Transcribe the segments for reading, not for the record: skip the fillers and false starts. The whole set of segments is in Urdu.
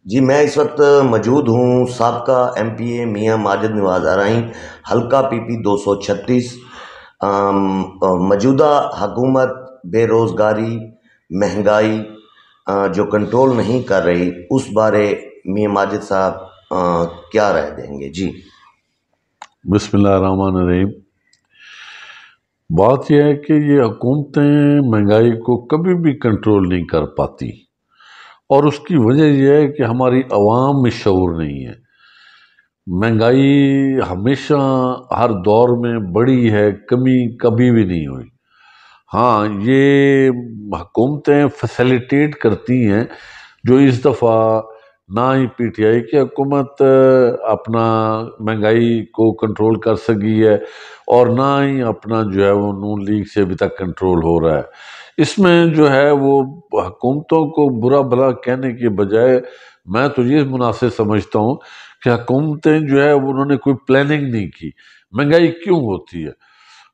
جی میں اس وقت موجود ہوں سابقہ ایم پی اے میاں ماجد نواز ارائیں، حلقہ پی پی 236۔ موجودہ حکومت بے روزگاری، مہنگائی جو کنٹرول نہیں کر رہی، اس بارے میاں ماجد صاحب کیا رائے دیں گے؟ جی بسم اللہ الرحمن الرحیم۔ بات یہ ہے کہ یہ حکومتیں مہنگائی کو کبھی بھی کنٹرول نہیں کر پاتی، اور اس کی وجہ یہ ہے کہ ہماری عوام میں شعور نہیں ہے۔ مہنگائی ہمیشہ ہر دور میں بڑی ہے، کمی کبھی بھی نہیں ہوئی۔ ہاں، یہ حکومتیں فیسیلیٹیٹ کرتی ہیں، جو اس دفعہ نہ ہی پی ٹی آئی کی حکومت اپنا مہنگائی کو کنٹرول کر سکی ہے، اور نہ ہی اپنا جو ہے وہ نون لیگ سے ابھی تک کنٹرول ہو رہا ہے۔ اس میں جو ہے وہ حکومتوں کو برا بھلا کہنے کے بجائے میں تو یہ مناسب سمجھتا ہوں کہ حکومتیں جو ہے انہوں نے کوئی پلاننگ نہیں کی۔ مہنگائی کیوں ہوتی ہے؟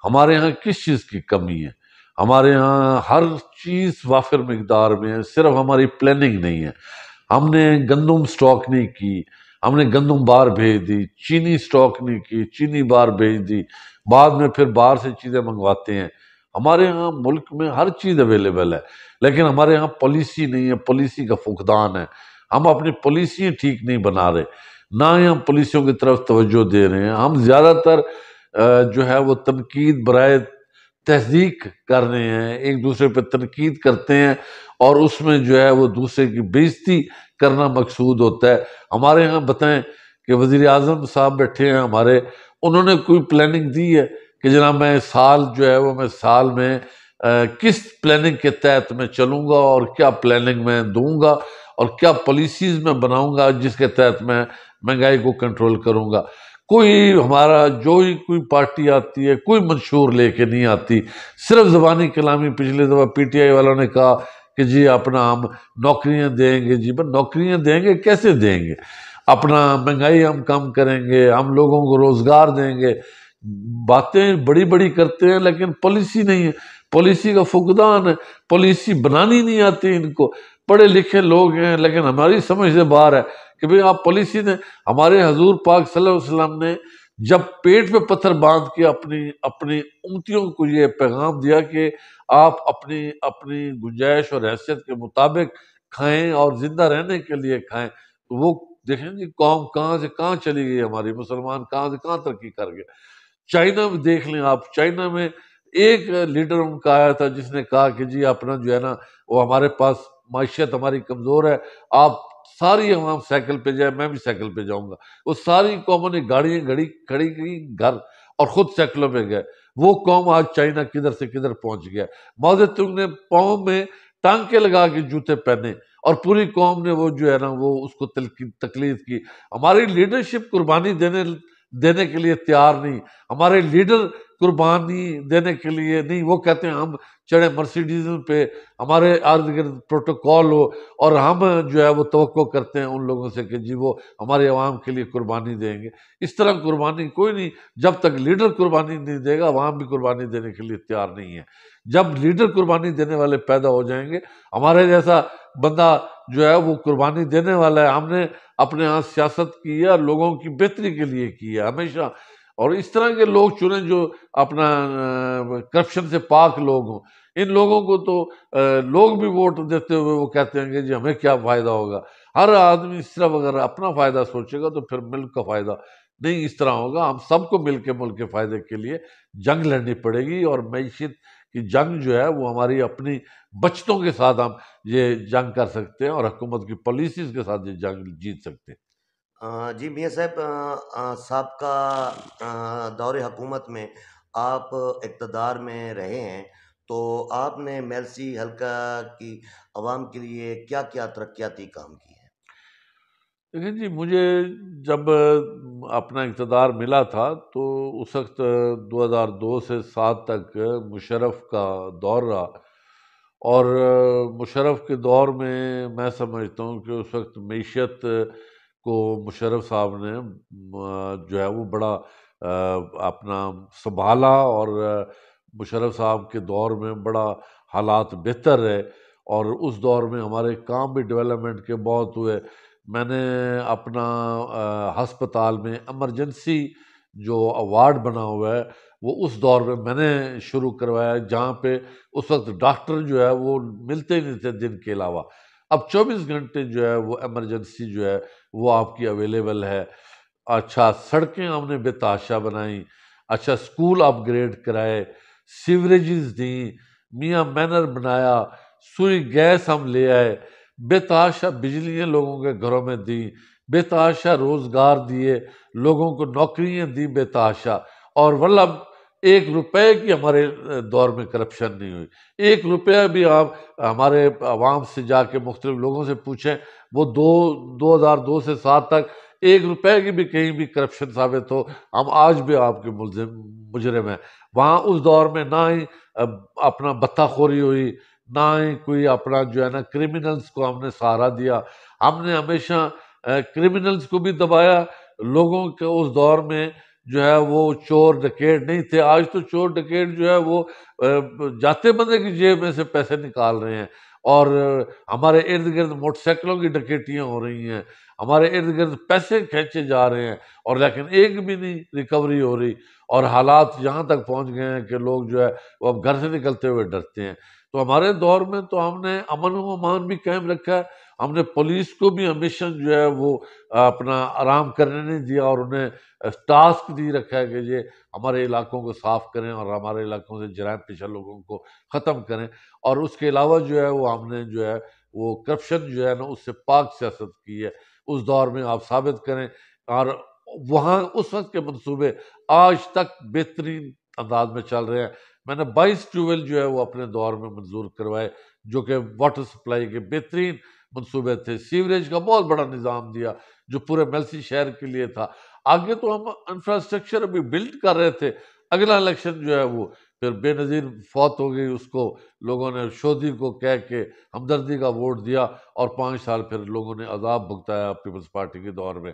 ہمارے ہاں کس چیز کی کمی ہے؟ ہمارے ہاں ہر چیز وافر مقدار میں ہے، صرف ہماری پلاننگ نہیں ہے۔ ہم نے گندم سٹاک نہیں کی، ہم نے گندم باہر بھیج دی۔ چینی سٹاک نہیں کی، چینی باہر بھیج دی۔ بعد میں پھر باہر سے چیزیں منگواتے ہیں۔ ہمارے ہاں ملک میں ہر چیز اویلیبل ہے، لیکن ہمارے ہاں پالیسی نہیں ہے، پالیسی کا فقدان ہے۔ ہم اپنی پالیسیاں ٹھیک نہیں بنا رہے، نہ ہی ہم پالیسیوں کی طرف توجہ دے رہے ہیں۔ ہم زیادہ تر جو ہے وہ تنقید برائے تصدیق کر رہے ہیں، ایک دوسرے پہ تنقید کرتے ہیں، اور اس میں جو ہے وہ دوسرے کی بےعزتی کرنا مقصود ہوتا ہے۔ ہمارے ہاں بتائیں کہ وزیر اعظم صاحب بیٹھے ہیں ہمارے، انہوں نے کوئی پلاننگ دی ہے کہ جناب میں سال جو ہے وہ میں سال میں کس پلاننگ کے تحت میں چلوں گا، اور کیا پلاننگ میں دوں گا، اور کیا پالیسیز میں بناؤں گا جس کے تحت میں مہنگائی کو کنٹرول کروں گا؟ کوئی ہمارا جو ہی کوئی پارٹی آتی ہے کوئی منشور لے کے نہیں آتی، صرف زبانی کلامی۔ پچھلے دفعہ پی ٹی آئی والوں نے کہا کہ جی اپنا ہم نوکریاں دیں گے۔ جی بس نوکریاں دیں گے، کیسے دیں گے؟ اپنا مہنگائی ہم کم کریں گے، ہم لوگوں کو روزگار دیں گے۔ باتیں بڑی بڑی کرتے ہیں لیکن پالیسی نہیں ہے، پالیسی کا فقدان ہے، پالیسی بنانی نہیں آتی ان کو۔ پڑھے لکھے لوگ ہیں لیکن ہماری سمجھ سے باہر ہے کہ بھئی آپ پالیسی دیں۔ ہمارے حضور پاک صلی اللہ علیہ وسلم نے جب پیٹ پہ پتھر باندھ کے اپنی امتیوں کو یہ پیغام دیا کہ آپ اپنی گنجائش اور حیثیت کے مطابق کھائیں اور زندہ رہنے کے لیے کھائیں، تو وہ دیکھیں گے قوم کہاں سے کہاں چلی گئی، ہماری مسلمان کہاں سے کہاں ترقی کر گئے۔ چائنا میں دیکھ لیں آپ، چائنا میں ایک لیڈر ان کا آیا تھا جس نے کہا کہ جی اپنا جو ہے نا وہ ہمارے پاس معیشت ہماری کمزور ہے، آپ ساری عوام سائیکل پہ جائے، میں بھی سائیکل پہ جاؤں گا۔ وہ ساری قوموں نے گاڑیاں کھڑی کی گھر، اور خود سائیکلوں پہ گئے۔ وہ قوم آج چائنا کدھر سے کدھر پہنچ گیا۔ ماؤ زے تونگ نے پاؤں میں ٹانکے لگا کے جوتے پہنے، اور پوری قوم نے وہ جو ہے نا وہ اس کو تقلید کی۔ ہماری لیڈرشپ قربانی دینے کے لیے تیار نہیں، ہمارے لیڈر قربانی دینے کے لیے نہیں۔ وہ کہتے ہیں ہم چڑھے مرسیڈیز پہ، ہمارے ارد گرد پروٹوکول ہو، اور ہم جو ہے وہ توقع کرتے ہیں ان لوگوں سے کہ جی وہ ہمارے عوام کے لیے قربانی دیں گے۔ اس طرح قربانی کوئی نہیں۔ جب تک لیڈر قربانی نہیں دے گا، عوام بھی قربانی دینے کے لیے تیار نہیں ہے۔ جب لیڈر قربانی دینے والے پیدا ہو جائیں گے، ہمارے جیسا بندہ جو ہے وہ قربانی دینے والا ہے۔ ہم نے اپنے ہاں سیاست کی ہے اور لوگوں کی بہتری کے لیے کی ہے ہمیشہ، اور اس طرح کے لوگ چنیں جو اپنا کرپشن سے پاک لوگ ہوں۔ ان لوگوں کو تو لوگ بھی ووٹ دیتے ہوئے وہ کہتے ہیں کہ جی ہمیں کیا فائدہ ہوگا۔ ہر آدمی صرف اگر اپنا فائدہ سوچے گا تو پھر ملک کا فائدہ نہیں اس طرح ہوگا۔ ہم سب کو مل کے ملک کے فائدے کے لیے جنگ لڑنی پڑے گی، اور معیشت کی جنگ جو ہے وہ ہماری اپنی بچتوں کے ساتھ ہم یہ جنگ کر سکتے ہیں، اور حکومت کی پالیسیز کے ساتھ یہ جنگ جیت سکتے ہیں۔ جی میاں صاحب، سابقہ دور حکومت میں آپ اقتدار میں رہے ہیں، تو آپ نے میلسی حلقہ کی عوام کے لیے کیا کیا ترقیاتی کام کیے ہیں؟ لیکن جی مجھے جب اپنا اقتدار ملا تھا تو اس وقت 2002 سے 7 تک مشرف کا دور رہا، اور مشرف کے دور میں سمجھتا ہوں کہ اس وقت معیشت کو مشرف صاحب نے جو ہے وہ بڑا اپنا سنبھالا، اور مشرف صاحب کے دور میں بڑا حالات بہتر رہے، اور اس دور میں ہمارے کام بھی ڈیولپمنٹ کے بہت ہوئے۔ میں نے اپنا ہسپتال میں ایمرجنسی جو وارڈ بنا ہوا ہے وہ اس دور میں نے شروع کروایا، جہاں پہ اس وقت ڈاکٹر جو ہے وہ ملتے ہی نہیں تھے دن کے علاوہ۔ اب 24 گھنٹے جو ہے وہ ایمرجنسی جو ہے وہ آپ کی اویلیبل ہے۔ اچھا سڑکیں ہم نے بے تحاشا بنائیں، اچھا اسکول اپ گریڈ کرائے، سیوریجز دیں، میاں مینر بنایا، سوئی گیس ہم لے آئے، بے تحاشا بجلیاں لوگوں کے گھروں میں دیں، بے تحاشا روزگار دیے، لوگوں کو نوکریاں دی بے تحاشا۔ اور واللہ 1 روپے کی ہمارے دور میں کرپشن نہیں ہوئی۔ 1 روپیہ بھی آپ ہمارے عوام سے جا کے مختلف لوگوں سے پوچھیں، وہ 2002 سے 7 تک 1 روپے کی بھی کہیں بھی کرپشن ثابت ہو، ہم آج بھی آپ کے مجرم ہیں۔ وہاں اس دور میں نہ ہی اپنا بتہ خوری ہوئی، نہ ہی کوئی اپنا جو ہے نا کرمنلز کو ہم نے سہارا دیا۔ ہم نے ہمیشہ کرمنلز کو بھی دبایا۔ لوگوں کے اس دور میں جو ہے وہ چور ڈکیٹ نہیں تھے۔ آج تو چور ڈکیٹ جو ہے وہ جاتے بندے کی جیب میں سے پیسے نکال رہے ہیں، اور ہمارے ارد گرد موٹر سائیکلوں کی ڈکیٹیاں ہو رہی ہیں، ہمارے ارد گرد پیسے کھینچے جا رہے ہیں، اور لیکن ایک بھی نہیں ریکوری ہو رہی۔ اور حالات یہاں تک پہنچ گئے ہیں کہ لوگ جو ہے وہ اب گھر سے نکلتے ہوئے ڈرتے ہیں۔ تو ہمارے دور میں تو ہم نے امن و امان بھی قائم رکھا ہے۔ ہم نے پولیس کو بھی ہمیشہ جو ہے وہ اپنا آرام کرنے نہیں دیا، اور انہیں ٹاسک دی رکھا ہے کہ یہ ہمارے علاقوں کو صاف کریں اور ہمارے علاقوں سے جرائم پیشہ لوگوں کو ختم کریں۔ اور اس کے علاوہ جو ہے وہ ہم نے جو ہے وہ کرپشن جو ہے نا اس سے پاک سیاست کی ہے۔ اس دور میں آپ ثابت کریں، اور وہاں اس وقت کے منصوبے آج تک بہترین انداز میں چل رہے ہیں۔ میں نے 22 ٹیوبویل جو ہے وہ اپنے دور میں منظور کروائے، جو کہ واٹر سپلائی کے بہترین منصوبے تھے۔ سیوریج کا بہت بڑا نظام دیا جو پورے میلسی شہر کے لیے تھا۔ آگے تو ہم انفراسٹرکچر ابھی بلڈ کر رہے تھے۔ اگلا الیکشن جو ہے وہ پھر بے نظیر فوت ہو گئی، اس کو لوگوں نے شودھی کو کہہ کے ہمدردی کا ووٹ دیا، اور 5 سال پھر لوگوں نے عذاب بھگتایا پیپلز پارٹی کے دور میں۔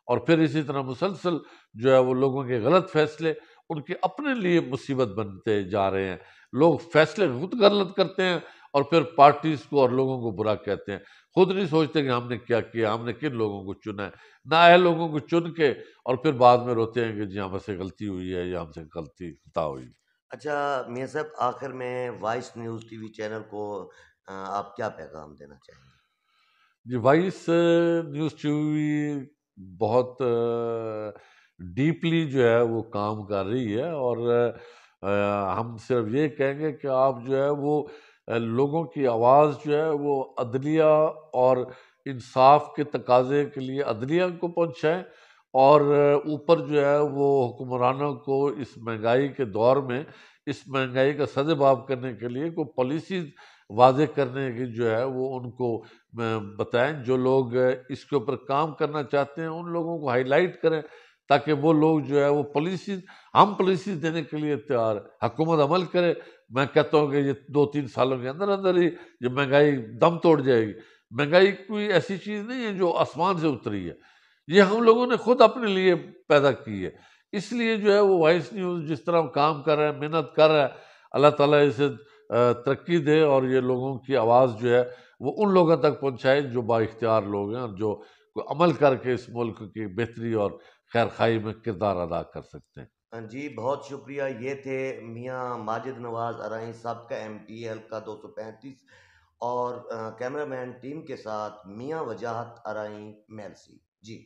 اور پھر اسی طرح مسلسل جو ہے وہ لوگوں کے غلط فیصلے ان کے اپنے لیے مصیبت بنتے جا رہے ہیں۔ لوگ فیصلے خود غلط کرتے ہیں، اور پھر پارٹیز کو اور لوگوں کو برا کہتے ہیں، خود نہیں سوچتے کہ ہم نے کیا کیا، ہم نے کن لوگوں کو چنا ہے۔ نااہل لوگوں کو چن کے اور پھر بعد میں روتے ہیں کہ جی ہم سے غلطی ہوئی ہے یا ہم سے غلطی خطا ہوئی۔ اچھا میاں صاحب، آخر میں voice news T V channel کو آپ کیا پیغام دینا چاہیں گے؟ جی وائس نیوز ٹی وی بہت ڈیپلی جو ہے وہ کام کر رہی ہے، اور ہم صرف یہ کہیں گے کہ آپ جو ہے وہ لوگوں کی آواز جو ہے وہ عدلیہ اور انصاف کے تقاضے کے لیے عدلیہ کو پہنچائیں، اور اوپر جو ہے وہ حکمرانوں کو اس مہنگائی کے دور میں اس مہنگائی کا سدباب کرنے کے لیے کوئی پالیسیز واضح کرنے کی جو ہے وہ ان کو بتائیں۔ جو لوگ اس کے اوپر کام کرنا چاہتے ہیں ان لوگوں کو ہائی لائٹ کریں، تاکہ وہ لوگ جو ہے وہ پالیسیز، ہم پالیسیز دینے کے لیے تیار ہیں، حکومت عمل کرے۔ میں کہتا ہوں کہ یہ 2-3 سالوں کے اندر اندر ہی یہ مہنگائی دم توڑ جائے گی۔ مہنگائی کوئی ایسی چیز نہیں ہے جو آسمان سے اتری ہے، یہ ہم لوگوں نے خود اپنے لیے پیدا کی ہے۔ اس لیے جو ہے وہ وائس نیوز جس طرح کام کر رہا ہے، محنت کر رہا ہے، اللہ تعالیٰ اسے ترقی دے، اور یہ لوگوں کی آواز جو ہے وہ ان لوگوں تک پہنچائے جو با اختیار لوگ ہیں، اور جو عمل کر کے اس ملک کی بہتری اور خیر خواہی میں کردار ادا کر سکتے ہیں۔ جی بہت شکریہ۔ یہ تھے میاں ماجد نواز ارائیں، سابقہ MP حلقہ 235، اور کیمرہ مین ٹیم کے ساتھ میاں وجاہت ارائیں میلسی۔ جی